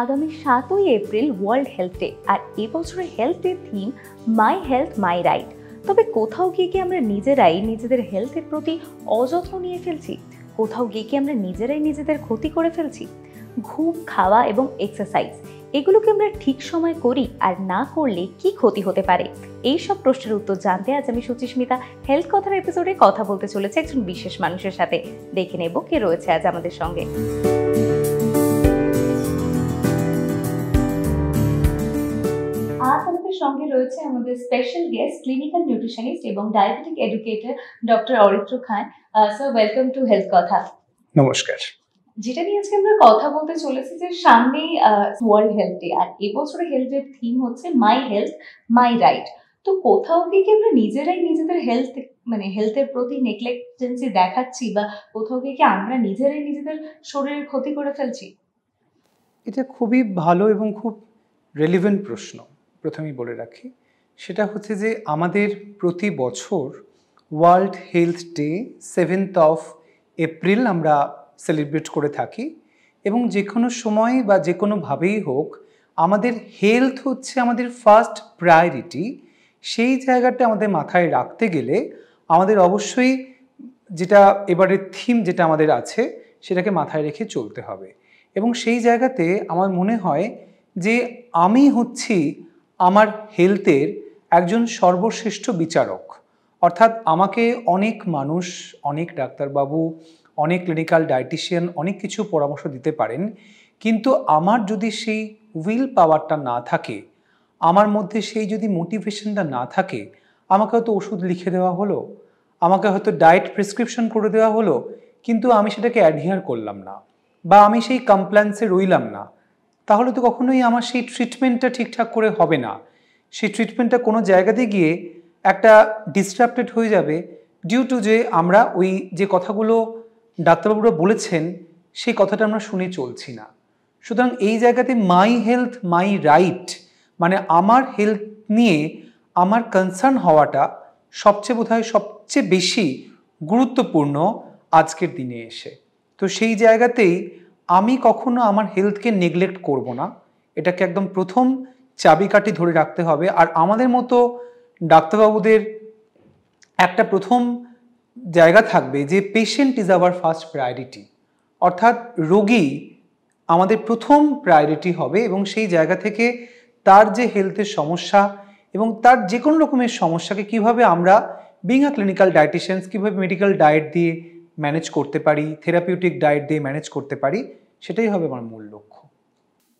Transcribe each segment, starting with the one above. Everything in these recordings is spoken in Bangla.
আগামী 7ই এপ্রিল ওয়ার্ল্ড হেলথ ডে, আর এবছরের health day theme my health my right. তবে কোথাও গিয়ে কি আমরা নিজেরাই নিজেদের হেলথের প্রতি অযত্ন নিয়ে ফেলছি? কোথাও গিয়ে কি আমরা নিজেরাই নিজেদের ক্ষতি করে ফেলছি? ঘুম, খাওয়া এবং এক্সারসাইজ এগুলোকে আমরা ঠিক সময় করি, আর না করলে কি ক্ষতি হতে পারে? এই সব প্রশ্নের উত্তর জানতে আজ আমি সুচিস্মিতা হেলথ কথার এপিসোডে কথা বলতে চলেছে একজন বিশেষ মানুষের সাথে। দেখে নেব কে রয়েছে আজ আমাদের সঙ্গে। আজ আমাদের সঙ্গে রয়েছে আমাদের স্পেশাল গেস্ট, ক্লিনিক্যাল নিউট্রিশনিস্ট এবং diabetic educator doctor Aritra Khan. Sir, welcome to health কথা। নমস্কার। যেটা নিয়ে আজকে আমরা কথা বলতে চলেছি যে সামনেই ওয়ার্ল্ড হেলথ ডে, আর এবছরের হেলথ ডে থিম হচ্ছে মাই হেলথ মাই রাইট। তো কোথাও গিয়ে কি আমরা নিজেরাই নিজেদের হেলথের প্রতি নেগলেক্টেন্সি দেখাচ্ছি, বা কোথাও গিয়ে কি আমরা নিজেরাই নিজেদের শরীরের ক্ষতি করে ফেলছি? এটা খুবই ভালো এবং খুব রেলিভেন্ট প্রশ্ন। প্রথমেই বলে রাখি, সেটা হচ্ছে যে আমাদের প্রতি বছর world health day 7th of April আমরা সেলিব্রেট করে থাকি, এবং যে কোনো সময় বা যে কোনোভাবেই হোক আমাদের হেলথ হচ্ছে আমাদের ফার্স্ট প্রায়োরিটি। সেই জায়গাটা আমাদের মাথায় রাখতে গেলে আমাদের অবশ্যই যেটা এবারের থিম যেটা আমাদের আছে সেটাকে মাথায় রেখে চলতে হবে। এবং সেই জায়গাতে আমার মনে হয় যে আমি হচ্ছি আমার হেলথের একজন সর্বশ্রেষ্ঠ বিচারক। অর্থাৎ আমাকে অনেক মানুষ, অনেক ডাক্তারবাবু, অনেক ক্লিনিক্যাল ডায়েটিশিয়ান অনেক কিছু পরামর্শ দিতে পারেন, কিন্তু আমার যদি সেই উইল পাওয়ারটা না থাকে, আমার মধ্যে সেই যদি মোটিভেশনটা না থাকে, আমাকে হয়তো ওষুধ লিখে দেওয়া হলো, আমাকে হয়তো ডায়েট প্রেসক্রিপশন করে দেওয়া হলো, কিন্তু আমি সেটাকে অ্যাডহিয়ার করলাম না, বা আমি সেই কমপ্লায়েন্সে রইলাম না, তাহলে তো কখনোই আমার সেই ট্রিটমেন্টটা ঠিকঠাক করে হবে না। সেই ট্রিটমেন্টটা কোনো জায়গাতে গিয়ে একটা ডিসরাপ্টেড হয়ে যাবে, ডিউ টু যে আমরা ওই যে কথাগুলো ডাক্তারবাবুরা বলেছেন সেই কথাটা আমরা শুনে চলছি না। সুতরাং এই জায়গাতে মাই হেলথ মাই রাইট, মানে আমার হেলথ নিয়ে আমার কনসার্ন হওয়াটা সবচেয়ে বেশি গুরুত্বপূর্ণ আজকের দিনে এসে। তো সেই জায়গাতেই আমি কখনো আমার হেলথকে নেগলেক্ট করব না, এটাকে একদম প্রথম চাবিকাঠি ধরে রাখতে হবে। আর আমাদের মতো ডাক্তারবাবুদের একটা প্রথম জায়গা থাকবে যে patient is our first priority, অর্থাৎ রোগী আমাদের প্রথম প্রায়োরিটি হবে। এবং সেই জায়গা থেকে তার যে হেলথের সমস্যা এবং তার যে কোনো রকমের সমস্যাকে কিভাবে আমরা বিং আ ক্লিনিক্যাল ডায়েটিশিয়ানস কিভাবে মেডিকেল ডায়েট দিয়ে ম্যানেজ করতে পারি, থেরাপিউটিক ডায়েট দিয়ে ম্যানেজ করতে পারি, সেটাই হবে আমার মূল লক্ষ্য।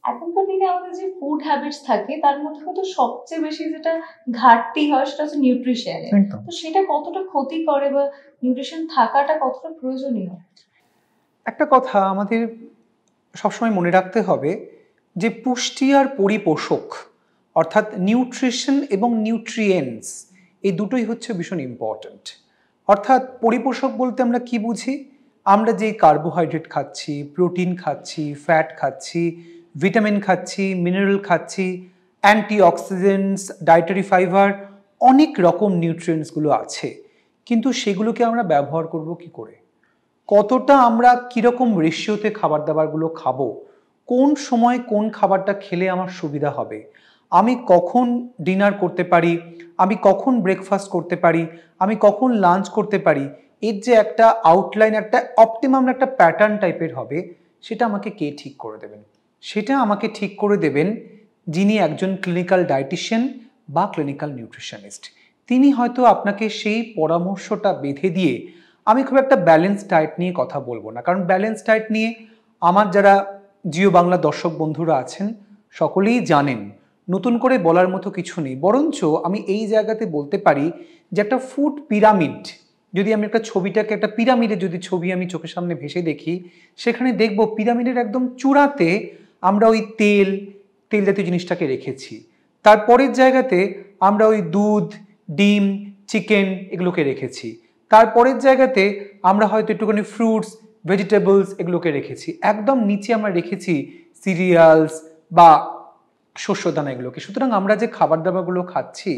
এখনকার দিনে আমাদের যে ফুড হ্যাবিটস থাকে তার মধ্যে কিন্তু সবচেয়ে বেশি যেটা ঘাটতি হয় সেটা হচ্ছে নিউট্রিশনের। তো সেটা কতটা ক্ষতি করে, বা নিউট্রিশন থাকাটা কতটা প্রয়োজনীয়? একটা কথা আমাদের সবসময় মনে রাখতে হবে যে পুষ্টি আর পরিপোষক, অর্থাৎ নিউট্রিশন এবং নিউট্রিয়েন্টস, এই দুটোই হচ্ছে ভীষণ ইম্পর্ট্যান্ট। অর্থাৎ পরিপোষক বলতে আমরা কি বুঝি? আমরা যে কার্বোহাইড্রেট খাচ্ছি, প্রোটিন খাচ্ছি, ফ্যাট খাচ্ছি, ভিটামিন খাচ্ছি, মিনারেল খাচ্ছি, অ্যান্টিঅক্সিডেন্টস, ডায়েটারি ফাইবার, অনেক রকম নিউট্রিয়েন্টসগুলো আছে, কিন্তু সেগুলোকে আমরা ব্যবহার করব কি করে? কতটা আমরা কীরকম রেশিওতে খাবার দাবারগুলো খাবো, কোন সময় কোন খাবারটা খেলে আমার সুবিধা হবে, আমি কখন ডিনার করতে পারি, আমি কখন ব্রেকফাস্ট করতে পারি, আমি কখন লাঞ্চ করতে পারি, এর যে একটা আউটলাইন, একটা অপটিমাম একটা প্যাটার্ন টাইপের হবে, সেটা আমাকে কে ঠিক করে দেবেন? সেটা আমাকে ঠিক করে দেবেন যিনি একজন ক্লিনিক্যাল ডায়েটিশিয়ান বা ক্লিনিক্যাল নিউট্রিশনিস্ট। তিনি হয়তো আপনাকে সেই পরামর্শটা বেঁধে দিয়ে, আমি খুব একটা ব্যালেন্স ডায়েট নিয়ে কথা বলবো না, কারণ ব্যালেন্স ডায়েট নিয়ে আমার যারা জিও বাংলা দর্শক বন্ধুরা আছেন সকলেই জানেন, নতুন করে বলার মতো কিছু নেই। বরঞ্চ আমি এই জায়গাতে বলতে পারি যে একটা ফুড পিরামিড, যদি আমি একটা ছবিটাকে একটা পিরামিডের যদি ছবি আমি চোখের সামনে ভেসে দেখি, সেখানে দেখব পিরামিডের একদম চূড়াতে আমরা ওই তেল জাতীয় জিনিসটাকে রেখেছি, তারপরের জায়গাতে আমরা ওই দুধ, ডিম, চিকেন এগুলোকে রেখেছি, তারপরের জায়গাতে আমরা হয়তো একটুখানি ফ্রুটস, ভেজিটেবলস এগুলোকে রেখেছি, একদম নিচে আমরা রেখেছি সিরিয়ালস বা শস্যদানা এগুলোকে। সুতরাং আমরা যে খাবার দাবারগুলো খাচ্ছি,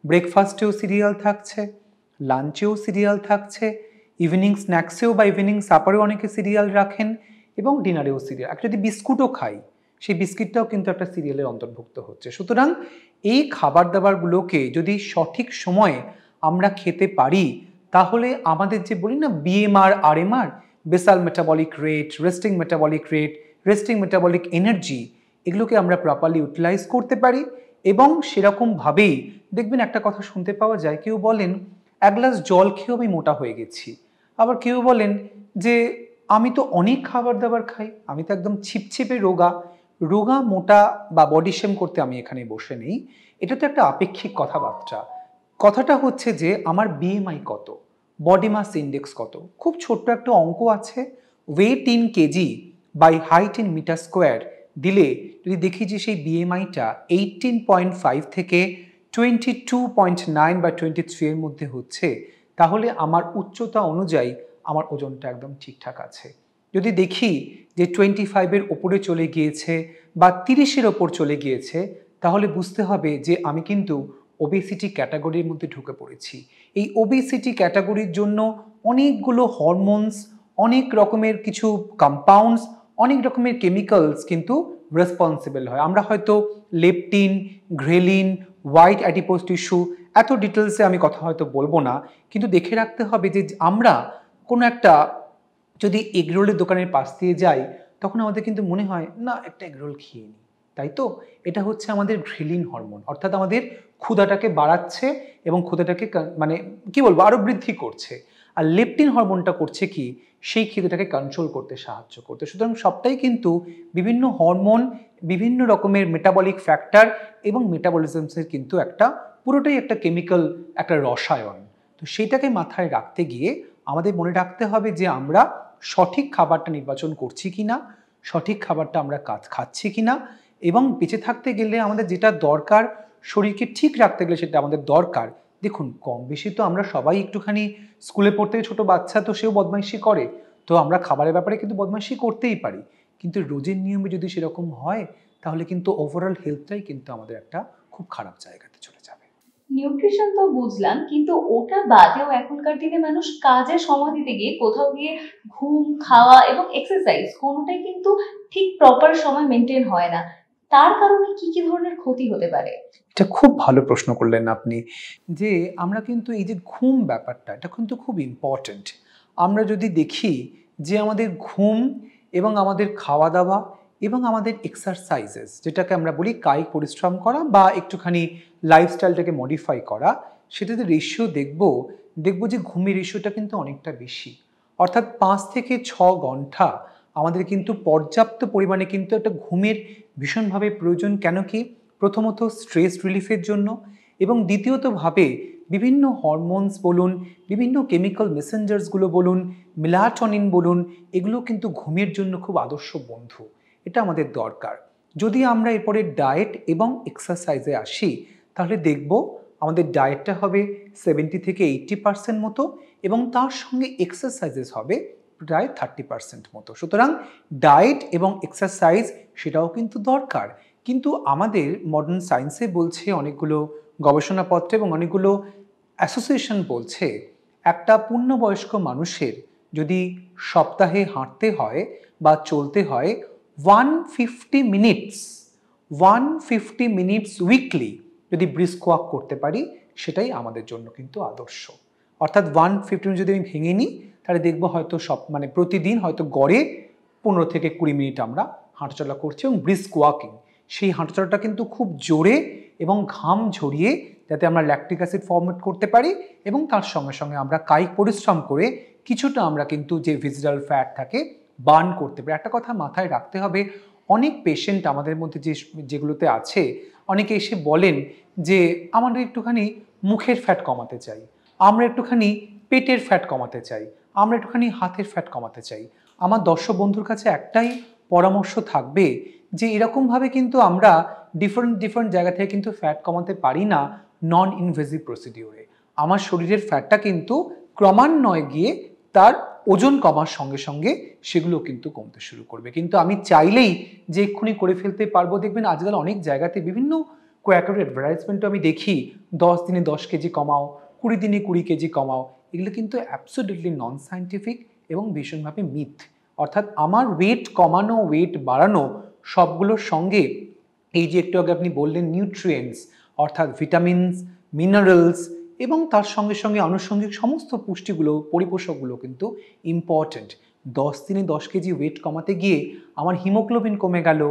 ব্রেকফাস্টেও সিরিয়াল থাকছে, লাঞ্চেও সিরিয়াল থাকছে, ইভিনিং স্ন্যাক্সেও বা ইভিনিং সাপারেও অনেকে সিরিয়াল রাখেন, এবং ডিনারেও সিরিয়াল। যদি বিস্কুটও খাই, সেই বিস্কিটটাও কিন্তু একটা সিরিয়ালের অন্তর্ভুক্ত হচ্ছে। সুতরাং এই খাবার দাবারগুলোকে যদি সঠিক সময়ে আমরা খেতে পারি, তাহলে আমাদের যে বলি না BMR RMR, basal metabolic rate, resting metabolic rate, resting metabolic energy, এগুলোকে আমরা প্রপারলি ইউটিলাইজ করতে পারি। এবং সেরকমভাবেই দেখবেন একটা কথা শুনতে পাওয়া যায়, কেউ বলেন 1 গ্লাস জল খেয়েও আমি মোটা হয়ে গেছি। আবার কেউ বলেন যে আমি তো অনেক খাবার দাবার খাই, আমি তো একদম ছিপছিপে রোগা। রোগা মোটা বা বডি শেম করতে আমি এখানে বসে নেই, এটা তো একটা আপেক্ষিক কথাবার্তা। কথাটা হচ্ছে যে আমার বিএমআই কত, বডি মাস ইন্ডেক্স কত, খুব ছোট্ট একটা অঙ্ক আছে, weight in KG by height in metre square দিলে যদি দেখি যে সেই বিএমআইটা 18.5 থেকে 22.9 বা 23 এর মধ্যে হচ্ছে, তাহলে আমার উচ্চতা অনুযায়ী আমার ওজনটা একদম ঠিকঠাক আছে। যদি দেখি যে 25-এর ওপরে চলে গিয়েছে বা 30-এর ওপর চলে গিয়েছে, তাহলে বুঝতে হবে যে আমি কিন্তু ওবেসিটি ক্যাটাগরির মধ্যে ঢুকে পড়েছি। এই ওবেসিটি ক্যাটাগরির জন্য অনেকগুলো হরমোনস, অনেক রকমের কিছু কম্পাউন্ডস, অনেক রকমের কেমিক্যালস কিন্তু রেসপন্সিবল হয়। আমরা হয়তো leptin, ghrelin, white adipose tissue, এত ডিটেলসে আমি কথা হয়তো বলবো না, কিন্তু দেখে রাখতে হবে যে আমরা কোনো একটা যদি এগরোলের দোকানের পাশ দিয়ে যাই, তখন আমাদের কিন্তু মনে হয় না একটা এগরোল খেয়ে নিই, তাই তো? এটা হচ্ছে আমাদের গ্রেলিন হরমোন, অর্থাৎ আমাদের ক্ষুধাটাকে বাড়াচ্ছে এবং ক্ষুধাটাকে মানে কি বলবো আরো বৃদ্ধি করছে। আর লেপটিন হরমোনটা করছে কি, সেই খিদেটাকে কন্ট্রোল করতে সাহায্য করতে। সুতরাং সবটাই কিন্তু বিভিন্ন হরমোন, বিভিন্ন রকমের মেটাবলিক ফ্যাক্টর এবং মেটাবলিজমসের কিন্তু একটা পুরোটাই একটা কেমিক্যাল, একটা রসায়ন। তো সেইটাকে মাথায় রাখতে গিয়ে আমাদের মনে রাখতে হবে যে আমরা সঠিক খাবারটা নির্বাচন করছি কিনা, সঠিক খাবারটা আমরা খাচ্ছি কিনা, এবং বেঁচে থাকতে গেলে আমাদের যেটা দরকার, শরীরকে ঠিক রাখতে গেলে সেটা আমাদের দরকার। দেখুন কম বেশি তো আমরা সবাই একটুখানি স্কুলে পড়তে ছোট বাচ্চা তো সেও বদমাইশি করে, তো আমরা খাবারের ব্যাপারে কিন্তু বদমাইশি করতেই পারি, কিন্তু রোজের নিয়মে যদি সেরকম হয়, তাহলে কিন্তু ওভারঅল হেলথটাই কিন্তু আমাদের একটা খুব খারাপ জায়গাতে চলে যাবে। নিউট্রিশন তো বুঝলাম, কিন্তু ওটা বাদেও এখনকার দিনে মানুষ কাজে সময় দিতে গিয়ে কোথাও গিয়ে ঘুম, খাওয়া এবং এক্সারসাইজ কোনোটাই কিন্তু ঠিক প্রপার সময় মেনটেন হয় না। তার কারণে কি কি ধরনের ক্ষতি হতে পারে? এটা খুব ভালো প্রশ্ন করলেন আপনি, যে আমরা কিন্তু এই যে ঘুম ব্যাপারটা, এটা কিন্তু খুব ইম্পর্টেন্ট। আমরা যদি দেখি যে আমাদের ঘুম এবং আমাদের খাওয়া দাওয়া এবং আমাদের এক্সারসাইজেস, যেটাকে আমরা বলি কায়িক পরিশ্রম করা বা একটুখানি লাইফস্টাইলটাকে মডিফাই করা, সেটাতে রেশিও দেখব যে ঘুমের রেশিওটা কিন্তু অনেকটা বেশি। অর্থাৎ 5 থেকে 6 ঘন্টা আমাদের কিন্তু পর্যাপ্ত পরিমাণে কিন্তু একটা ঘুমের ভীষণভাবে প্রয়োজন। কেন কি? প্রথমত স্ট্রেস রিলিফের জন্য, এবং দ্বিতীয়তভাবে বিভিন্ন হরমোনস বলুন, বিভিন্ন কেমিক্যাল মেসেঞ্জার্সগুলো বলুন, মেলাটোনিন বলুন, এগুলো কিন্তু ঘুমের জন্য খুব আদর্শ বন্ধু। এটা আমাদের দরকার। যদি আমরা এরপরে ডায়েট এবং এক্সারসাইজে আসি, তাহলে দেখব আমাদের ডায়েটটা হবে 70 থেকে 80% মতো, এবং তার সঙ্গে এক্সারসাইজেস হবে প্রায় 30% মতো। সুতরাং ডায়েট এবং এক্সারসাইজ সেটাও কিন্তু দরকার। কিন্তু আমাদের মডার্ন সায়েন্সে বলছে, অনেকগুলো গবেষণাপত্র এবং অনেকগুলো অ্যাসোসিয়েশন বলছে, একটা পূর্ণবয়স্ক মানুষের যদি সপ্তাহে হাঁটতে হয় বা চলতে হয় 150 মিনিটস উইকলি যদি ব্রিস্ক ওয়াক করতে পারি, সেটাই আমাদের জন্য কিন্তু আদর্শ। অর্থাৎ 150 মিনিট যদি আমি ভেঙে নিই, তাহলে দেখবো হয়তো মানে প্রতিদিন হয়তো গড়ে 15 থেকে 20 মিনিট আমরা হাঁটাচলা করছি, এবং ব্রিস্ক ওয়াকিং, সেই হাঁটাচলাটা কিন্তু খুব জোরে এবং ঘাম ঝরিয়ে, যাতে আমরা ল্যাকটিক অ্যাসিড ফর্মেট করতে পারি, এবং তার সঙ্গে সঙ্গে আমরা কায়িক পরিশ্রম করে কিছুটা আমরা কিন্তু যে ভিজিটাল ফ্যাট থাকে বার্ন করতে পারি। একটা কথা মাথায় রাখতে হবে, অনেক পেশেন্ট আমাদের মধ্যে যেগুলোতে আছে, অনেকে এসে বলেন যে আমাদের একটুখানি মুখের ফ্যাট কমাতে চাই, আমরা একটুখানি পেটের ফ্যাট কমাতে চাই, আমরা একটুখানি হাতের ফ্যাট কমাতে চাই। আমার দর্শক বন্ধুর কাছে একটাই পরামর্শ থাকবে যে এরকমভাবে কিন্তু আমরা ডিফারেন্ট জায়গা থেকে কিন্তু ফ্যাট কমাতে পারি না নন ইনভেসিভ প্রসিডিওরে। আমার শরীরের ফ্যাটটা কিন্তু ক্রমান্বয়ে গিয়ে তার ওজন কমার সঙ্গে সঙ্গে সেগুলো কিন্তু কমতে শুরু করবে। কিন্তু আমি চাইলেই যে এক্ষুনি করে ফেলতে পারবো, দেখবেন আজকাল অনেক জায়গাতে বিভিন্ন কোয়াকের অ্যাডভার্টাইজমেন্টও আমি দেখি, 10 দিনে 10 কেজি কমাও, 20 দিনে 20 কেজি কমাও। এগুলো কিন্তু অ্যাবসোলিউটলি নন সায়েন্টিফিক এবং ভীষণভাবে মিথ। অর্থাৎ আমার ওয়েট কমানো, ওয়েট বাড়ানো সবগুলোর সঙ্গে এই যে একটু আগে আপনি বললেন নিউট্রিয়েন্টস অর্থাৎ ভিটামিনস, মিনারেলস এবং তার সঙ্গে সঙ্গে আনুষঙ্গিক সমস্ত পুষ্টিগুলো, পরিপোষকগুলো কিন্তু ইম্পর্ট্যান্ট। 10 দিনে 10 কেজি ওয়েট কমাতে গিয়ে আমার হিমোগ্লোবিন কমে গেল,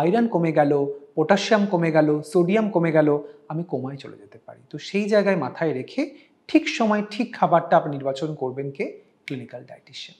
আয়রন কমে গেল, পটাশিয়াম কমে গেল, সোডিয়াম কমে গেল, আমি কোমায় চলে যেতে পারি। তো সেই জায়গায় মাথায় রেখে ঠিক সময় ঠিক খাবারটা আপনি নির্বাচন করবেন কে? Clinical dietician.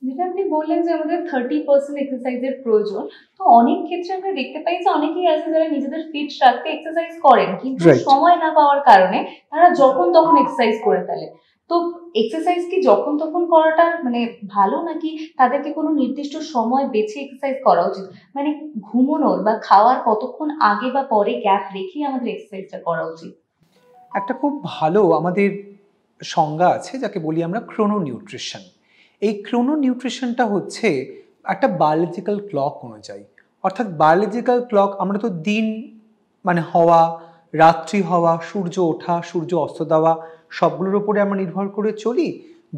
যেটা আপনি বললেন যে আমাদের 30% এক্সারসাইজের প্রয়োজন, তো অনেক ক্ষেত্রে আমরা দেখতে পাই যে অনেকেই আছে যারা নিজেদের ফিট রাখতে এক্সারসাইজ করেন, কিন্তু Right. সময় না পাওয়ার কারণে তারা যখন তখন এক্সারসাইজ করে ফেলে। তো এক্সারসাইজ কি যখন তখন করাটা মানে ভালো, নাকি তাদেরকে কোনো নির্দিষ্ট সময় বেছে এক্সারসাইজ করা উচিত? মানে ঘুমানোর বা খাওয়ার কতক্ষণ আগে বা পরে গ্যাপ রেখেই আমাদের এক্সারসাইজটা করা উচিত? একটা খুব ভালো আমাদের সংজ্ঞা আছে যাকে বলি আমরা ক্রোনো নিউট্রিশন। এই ক্রোনো নিউট্রিশনটা হচ্ছে একটা বায়োলজিক্যাল ক্লক অনুযায়ী, অর্থাৎ বায়োলজিক্যাল ক্লক আমরা তো দিন মানে হওয়া, রাত্রি হওয়া, সূর্য ওঠা, সূর্য অস্ত দেওয়া সবগুলোর উপরে আমরা নির্ভর করে চলি।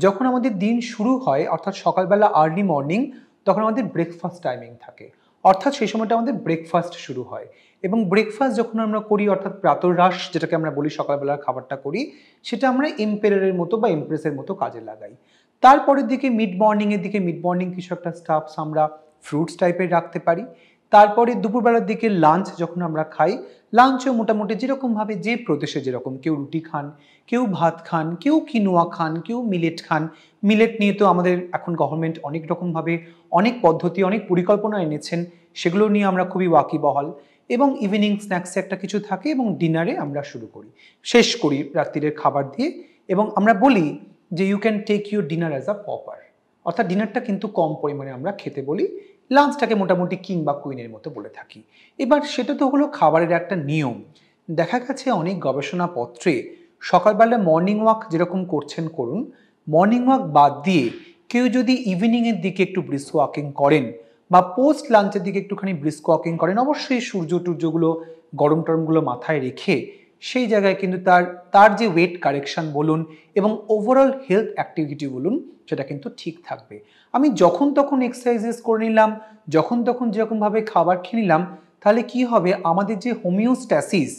যখন আমাদের দিন শুরু হয় অর্থাৎ সকালবেলা আর্লি মর্নিং, তখন আমাদের ব্রেকফাস্ট টাইমিং থাকে, অর্থাৎ সেই সময়টা আমাদের ব্রেকফাস্ট শুরু হয় এবং ব্রেকফাস্ট যখন আমরা করি অর্থাৎ প্রাতরাশ যেটাকে আমরা বলি সকালবেলার খাবারটা করি, সেটা আমরা এম্পেরারের মতো বা এমপ্রেসের মতো কাজে লাগাই। তারপরের দিকে মিড মর্নিংয়ের দিকে মিড মর্নিং কিছু একটা স্টাফস আমরা ফ্রুটস টাইপের রাখতে পারি। তারপরে দুপুরবেলার দিকে লাঞ্চ যখন আমরা খাই, লাঞ্চেও মোটামুটি যেরকমভাবে যে প্রদেশে যেরকম, কেউ রুটি খান, কেউ ভাত খান, কেউ কিনোয়া খান, কেউ মিলেট খান। মিলেট নিয়ে তো আমাদের এখন গভর্নমেন্ট অনেক রকমভাবে অনেক পদ্ধতি, অনেক পরিকল্পনা এনেছেন, সেগুলো নিয়ে আমরা খুবই ওয়াকিবহাল। এবং ইভিনিং স্ন্যাক্সে একটা কিছু থাকে এবং ডিনারে আমরা শুরু করি, শেষ করি রাত্রিরের খাবার দিয়ে। এবং আমরা বলি যে you can take your dinner as a pauper, অর্থাৎ ডিনারটা কিন্তু কম পরিমাণে আমরা খেতে বলি, লাঞ্চটাকে মোটামুটি কিং বা কুইনের মতো বলে থাকি। এবার সেটা তো হলো খাবারের একটা নিয়ম। দেখা গেছে অনেক গবেষণাপত্রে সকালবেলা মর্নিং ওয়াক যেরকম করছেন করুন, মর্নিং ওয়াক বাদ দিয়ে কেউ যদি ইভিনিংয়ের দিকে একটু ব্রিস্ক ওয়াকিং করেন বা পোস্ট লাঞ্চের দিকে একটুখানি ব্রিস্ক ওয়াকিং করেন, অবশ্যই সূর্য টূর্যগুলো গরম টরমগুলো মাথায় রেখে, সেই জায়গায় কিন্তু তার যে ওয়েট কারেকশন বলুন এবং ওভারঅল হেলথ অ্যাক্টিভিটি বলুন, সেটা কিন্তু ঠিক থাকবে। আমি যখন তখন এক্সারসাইজেস করে নিলাম, যখন তখন যেরকমভাবে খাবার খেয়ে নিলাম, তাহলে কি হবে, আমাদের যে হোমিওস্ট্যাসিস,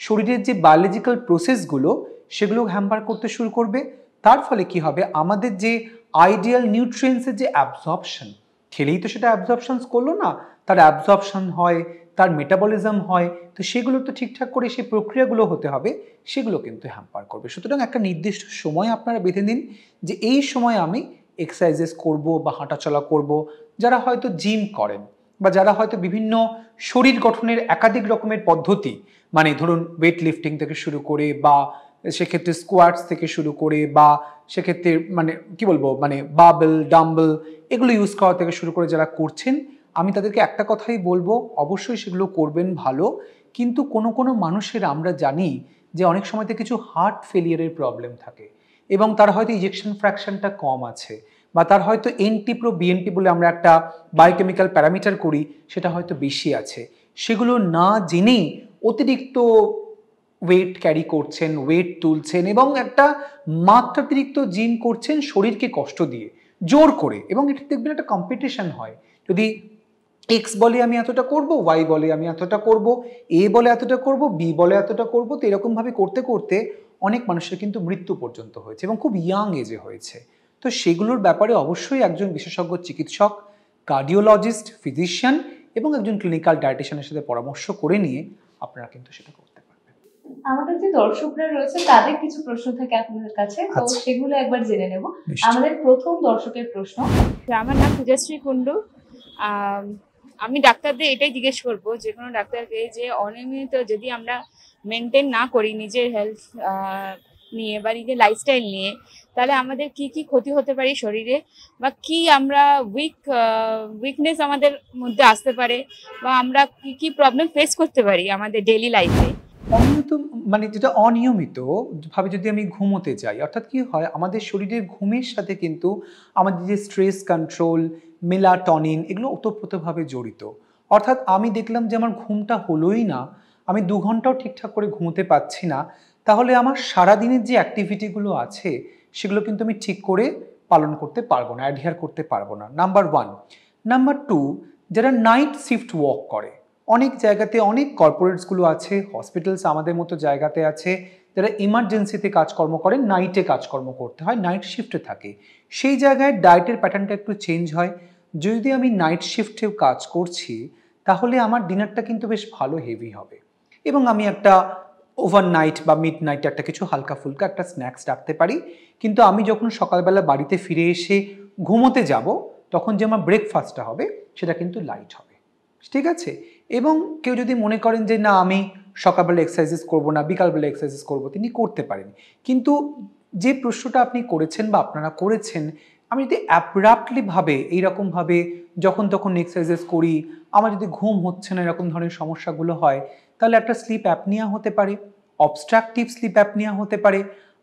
শরীরের যে বায়োলজিক্যাল প্রসেসগুলো, সেগুলো হ্যাম্পার করতে শুরু করবে। তার ফলে কি হবে, আমাদের যে আইডিয়াল নিউট্রিয়েন্টসের যে অ্যাবজর্পশন, খেলেই তো সেটা অ্যাবজর্পশন করলো না, তার অ্যাবজর্পশন হয়, তার মেটাবলিজম হয়, তো সেগুলো তো ঠিকঠাক করে সেই প্রক্রিয়াগুলো হতে হবে, সেগুলো কিন্তু হ্যাম্পার করবে। সুতরাং একটা নির্দিষ্ট সময় আপনারা বেঁধে নিন যে এই সময় আমি এক্সারসাইজেস করব বা হাঁটাচলা করব। যারা হয়তো জিম করেন বা যারা হয়তো বিভিন্ন শরীর গঠনের একাধিক রকমের পদ্ধতি, মানে ধরুন ওয়েট লিফটিং থেকে শুরু করে বা সেক্ষেত্রে স্কোয়াটস থেকে শুরু করে বা সেক্ষেত্রে মানে কি বলবো, মানে বাবেল, ডাম্বেল এগুলো ইউজ করা থেকে শুরু করে যারা করছেন, আমি তাদেরকে একটা কথাই বলবো, অবশ্যই সেগুলো করবেন ভালো। কিন্তু কোনো কোনো মানুষের আমরা জানি যে অনেক সময়তে কিছু হার্ট ফেলিয়ারের প্রবলেম থাকে এবং তার হয়তো ইজেকশন ফ্র্যাকশনটা কম আছে, বা তার হয়তো এনটি প্রো বিএনপি বলে আমরা একটা বায়োকেমিক্যাল প্যারামিটার করি, সেটা হয়তো বেশি আছে। সেগুলো না জেনেই অতিরিক্ত ওয়েট ক্যারি করছেন, ওয়েট তুলছেন এবং একটা মাত্রাতিরিক্ত জিম করছেন শরীরকে কষ্ট দিয়ে জোর করে। এবং এটা দেখবেন একটা কম্পিটিশন হয়, যদি এক্স বলে আমি এতটা করব, ওয়াই বলে আমি এতটা করব, এ বলে এতটা করব, বি বলে এতটা করব, তো এরকমভাবে করতে করতে অনেক মানুষের কিন্তু মৃত্যু পর্যন্ত হয়েছে এবং খুব ইয়াং এজে হয়েছে। তো সেগুলোর ব্যাপারে অবশ্যই একজন বিশেষজ্ঞ চিকিৎসক, কার্ডিওলজিস্ট, ফিজিশিয়ান এবং একজন ক্লিনিক্যাল ডায়েটিশিয়ানের সাথে পরামর্শ করে নিয়ে আপনারা কিন্তু সেটা করতে পারবেন। আমাদের যে দর্শকরা রয়েছে তাদের কিছু প্রশ্ন থাকে আপনাদের কাছে, তো আচ্ছা। সেগুলো একবার জেনে নেব। নিশ্চয়ই। আমাদের প্রথম দর্শকের প্রশ্ন, আমার নাম পূজাশ্রী কুণ্ডু। আমি ডাক্তারদের এটাই জিজ্ঞেস করবো, যে কোনো ডাক্তারকে, যে অনিয়মিত যদি আমরা মেনটেন না করি নিজের হেলথ নিয়ে বা নিজের লাইফস্টাইল নিয়ে, তাহলে আমাদের কি কি ক্ষতি হতে পারে শরীরে, বা কি আমরা উইকনেস আমাদের মধ্যে আসতে পারে, বা আমরা কি কি প্রবলেম ফেস করতে পারি আমাদের ডেইলি লাইফে। অনিয়মিত মানে যেটা অনিয়মিত ভাবে যদি আমি ঘুমোতে যাই, অর্থাৎ কি হয়, আমাদের শরীরের ঘুমের সাথে কিন্তু আমাদের যে স্ট্রেস কন্ট্রোল, মেলাটনিন এগুলো ওতপ্রোতভাবে জড়িত। অর্থাৎ আমি দেখলাম যে আমার ঘুমটা হলোই না, আমি 2 ঘন্টাও ঠিকঠাক করে ঘুমোতে পারছি না, তাহলে আমার সারাদিনের যে অ্যাক্টিভিটিগুলো আছে সেগুলো কিন্তু আমি ঠিক করে পালন করতে পারবো না, অ্যাডহিয়ার করতে পারবো না, নাম্বার 1। নাম্বার 2, যারা নাইট শিফট ওয়ার্ক করে, অনেক জায়গাতে অনেক কর্পোরেটসগুলো আছে, হসপিটালস আমাদের মতো জায়গাতে আছে, যারা ইমার্জেন্সিতে কাজকর্ম করেন, নাইটে কাজকর্ম করতে হয়, নাইট শিফটে থাকে, সেই জায়গায় ডায়েটের প্যাটার্নটা একটু চেঞ্জ হয়। যদি আমি নাইট শিফটেও কাজ করছি তাহলে আমার ডিনারটা কিন্তু বেশ ভালো হেভি হবে, এবং আমি একটা ওভারনাইট বা মিড নাইট একটা কিছু হালকা ফুলকা একটা স্ন্যাক্স রাখতে পারি। কিন্তু আমি যখন সকালবেলা বাড়িতে ফিরে এসে ঘুমোতে যাব তখন যে আমার ব্রেকফাস্টটা হবে সেটা কিন্তু লাইট হবে, ঠিক আছে? এবং কেউ যদি মনে করেন যে না আমি সকালবেলা এক্সারসাইজ করবো না, বিকালবেলা এক্সারসাইজ করবো, তিনি করতে পারেন। কিন্তু যে প্রশ্নটা আপনি করেছেন বা আপনারা করেছেন, আমি যদি অ্যাব্রাপ্টলি ভাবে এইরকমভাবে যখন তখন এক্সারসাইজ করি, আমার যদি ঘুম হচ্ছে না, এরকম ধরনের সমস্যাগুলো হয়, তাহলে একটা স্লিপ অ্যাপনিয়া হতে পারে, অবস্ট্রাকটিভ স্লিপ অ্যাপনিয়া হতে পারে,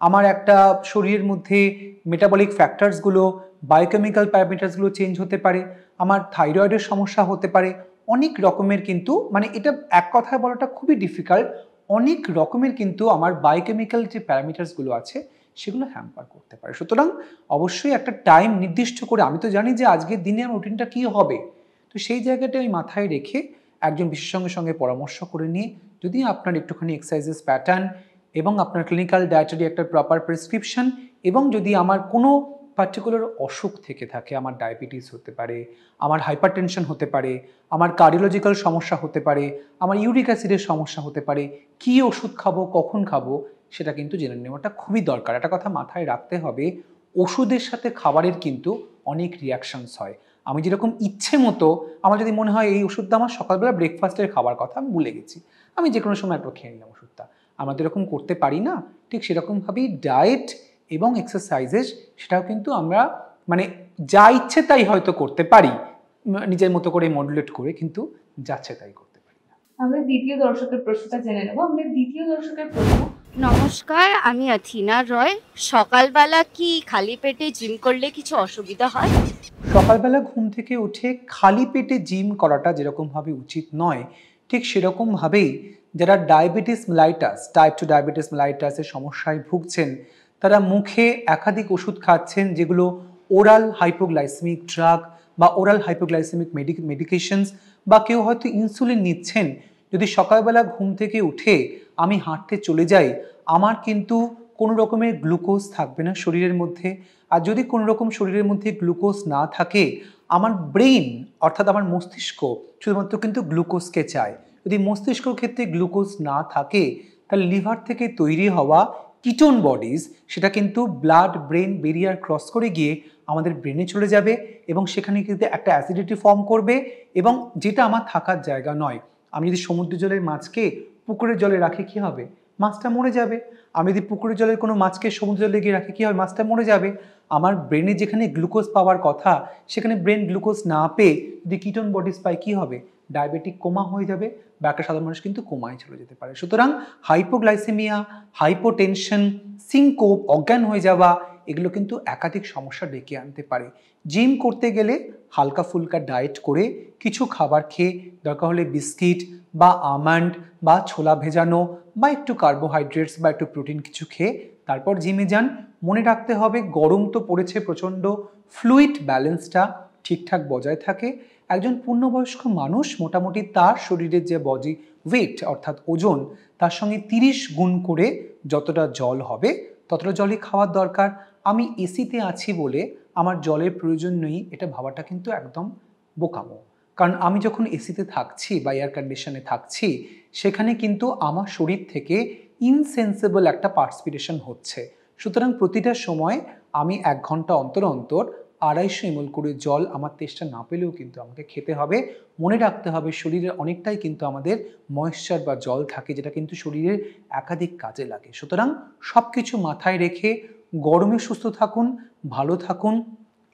আমার একটা শরীরের মধ্যে মেটাবলিক ফ্যাক্টরসগুলো, বায়োকেমিক্যাল প্যারামিটার্সগুলো চেঞ্জ হতে পারে, আমার থাইরয়েডের সমস্যা হতে পারে, অনেক রকমের কিন্তু মানে এটা এক কথায় বলাটা খুবই ডিফিকাল্ট, অনেক রকমের কিন্তু আমার বায়োকেমিক্যাল যে প্যারামিটার্সগুলো আছে সেগুলো হ্যাম্পার করতে পারে। সুতরাং অবশ্যই একটা টাইম নির্দিষ্ট করে, আমি তো জানি যে আজকের দিনে আমার রুটিনটা কী হবে, তো সেই জায়গাটা আমি মাথায় রেখে একজন বিশেষজ্ঞের সঙ্গে পরামর্শ করে নিয়ে যদি আপনার একটুখানি এক্সারসাইজেস প্যাটার্ন এবং আপনার ক্লিনিক্যাল ডায়েটারি একটা প্রপার প্রেসক্রিপশন, এবং যদি আমার কোনো পার্টিকুলার অসুখ থেকে থাকে, আমার ডায়াবেটিস হতে পারে, আমার হাইপারটেনশন হতে পারে, আমার কার্ডিওলজিক্যাল সমস্যা হতে পারে, আমার ইউরিক অ্যাসিডের সমস্যা হতে পারে, কী ওষুধ খাবো, কখন খাবো, সেটা কিন্তু জেনে নেওয়াটা খুবই দরকার। একটা কথা মাথায় রাখতে হবে, ওষুধের সাথে খাবারের কিন্তু অনেক রিয়াকশনস হয়। আমি যেরকম ইচ্ছে মতো, আমার যদি মনে হয় এই ওষুধটা আমার সকালবেলা ব্রেকফাস্টের খাবার কথা, আমি ভুলে গেছি, আমি যে কোনো সময় একটু খেয়ে নিলাম ওষুধটা, আমরা তো এরকম করতে পারি না। ঠিক সেরকমভাবেই ডায়েট এবং এক্সারসাইজেস, সেটাও কিন্তু আমরা মানে যা ইচ্ছে তাই হয়তো করতে পারি, নিজের মতো করে মডুলেট করে, কিন্তু যাচ্ছে তাই করতে পারি না। আমরা দ্বিতীয় দর্শকের প্রশ্নটা জেনে নেব। আমাদের দ্বিতীয় দর্শকের প্রশ্ন, নমস্কার, আমি অথিনা রয়। সকালবেলা কি খালি পেটে জিম করলে কিছু অসুবিধা হয়? সকালবেলা ঘুম থেকে উঠে খালি পেটে জিম করাটা যেরকমভাবে উচিত নয়, ঠিক সেরকমভাবেই যারা ডায়াবেটিস মেলাইটাস, টাইপ 2 ডায়াবেটিস মেলাইটাসের সমস্যায় ভুগছেন, তারা মুখে একাধিক ওষুধ খাচ্ছেন যেগুলো ওরাল হাইপোগ্লাইসেমিক ড্রাগ বা ওরাল হাইপোগ্লাইসেমিক মেডিকেশনস, বা কেউ হয়তো ইনসুলিন নিচ্ছেন, যদি সকালবেলা ঘুম থেকে উঠে আমি হাঁটতে চলে যাই, আমার কিন্তু কোনো রকমের গ্লুকোজ থাকবে না শরীরের মধ্যে। আর যদি কোনো রকম শরীরের মধ্যে গ্লুকোজ না থাকে, আমার ব্রেন অর্থাৎ আমার মস্তিষ্ক শুধুমাত্র কিন্তু গ্লুকোজকে চায়। যদি মস্তিষ্কর ক্ষেত্রে গ্লুকোজ না থাকে, তাহলে লিভার থেকে তৈরি হওয়া কিটোন বডিজ সেটা কিন্তু ব্লাড ব্রেন ব্যারিয়ার ক্রস করে গিয়ে আমাদের ব্রেনে চলে যাবে, এবং সেখানে কিন্তু একটা অ্যাসিডিটি ফর্ম করবে, এবং যেটা আমার থাকার জায়গা নয়। আমি যদি সমুদ্র জলের মাছকে পুকুরের জলে রাখি, কী হবে? মাছটা মরে যাবে। আমি যদি পুকুরের জলের কোনো মাছকে সমুদ্র জলে গিয়ে রাখি, কী হবে? মাছটা মরে যাবে। আমার ব্রেনে যেখানে গ্লুকোজ পাওয়ার কথা, সেখানে ব্রেন গ্লুকোজ না পেয়ে যদি কিটোন বডিজ পায়, কী হবে? ডায়াবেটিক কোমা হয়ে যাবে, বা একটা সাধারণ মানুষ কিন্তু কোমায় চলে যেতে পারে। সুতরাং হাইপোগ্লাইসেমিয়া, হাইপোটেনশন, সিনকোপ, অজ্ঞান হয়ে যাওয়া, এগুলো কিন্তু একাধিক সমস্যা ডেকে আনতে পারে। জিম করতে গেলে হালকা ফুলকা ডায়েট করে, কিছু খাবার খেয়ে, দরকার হলে বিস্কিট বা আমন্ড বা ছোলা ভেজানো বা একটু কার্বোহাইড্রেটস বা একটু প্রোটিন কিছু খেয়ে তারপর জিমে যান। মনে রাখতে হবে, গরম তো পড়েছে প্রচণ্ড, ফ্লুইড ব্যালেন্সটা ঠিকঠাক বজায় থাকে। একজন পূর্ণবয়স্ক মানুষ মোটামুটি তার শরীরের যে বডি ওয়েট অর্থাৎ ওজন, তার সঙ্গে 30 গুণ করে যতটা জল হবে ততটা জলই খাওয়ার দরকার। আমি এসিতে আছি বলে আমার জলের প্রয়োজন নেই, এটা ভাবাটা কিন্তু একদম বোকামো। কারণ আমি যখন এসিতে থাকছি বা এয়ার কন্ডিশনে থাকছি, সেখানে কিন্তু আমার শরীর থেকে ইনসেন্সিবল একটা পার্সপিরেশন হচ্ছে। সুতরাং প্রতিটা সময় আমি 1 ঘন্টা অন্তর অন্তর 250 ml করে জল আমার তেষ্টা না পেলেও কিন্তু আমাকে খেতে হবে। মনে রাখতে হবে, শরীরের অনেকটাই কিন্তু আমাদের ময়েশ্চার বা জল থাকে, যেটা কিন্তু শরীরের একাধিক কাজে লাগে। সুতরাং সব কিছু মাথায় রেখে গরমে সুস্থ থাকুন, ভালো থাকুন।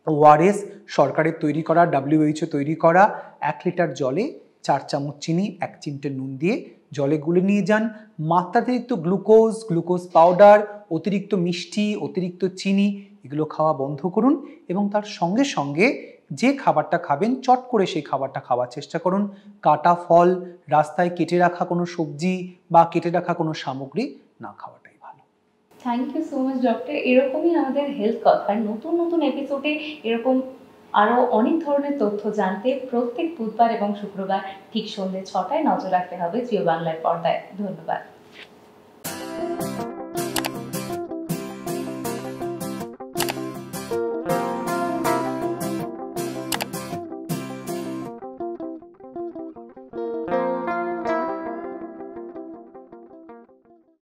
ওআরএস সরকারের তৈরি করা, WHO তৈরি করা 1 লিটার জলে 4 চামচ চিনি, 1 চিমটে নুন দিয়ে জলে গুলে নিয়ে যান। মাত্রাতিরিক্ত গ্লুকোজ, গ্লুকোজ পাউডার, অতিরিক্ত মিষ্টি, অতিরিক্ত চিনি এগুলো খাওয়া বন্ধ করুন, এবং তার সঙ্গে সঙ্গে যে খাবারটা খাবেন চট করে সেই খাবারটা খাওয়ার চেষ্টা করুন। কাটা ফল, রাস্তায় কেটে রাখা কোনো সবজি বা কেটে রাখা কোনো সামগ্রী না খাওয়াটাই ভালো। Thank you so much doctor. এরকমই আমাদের হেলথ কথার নতুন নতুন এপিসোডে এরকম আরও অনেক ধরনের তথ্য জানতে প্রত্যেক বুধবার এবং শুক্রবার ঠিক সন্ধ্যে 6টায় নজর রাখতে হবে জিও বাংলার পর্দায়। ধন্যবাদ।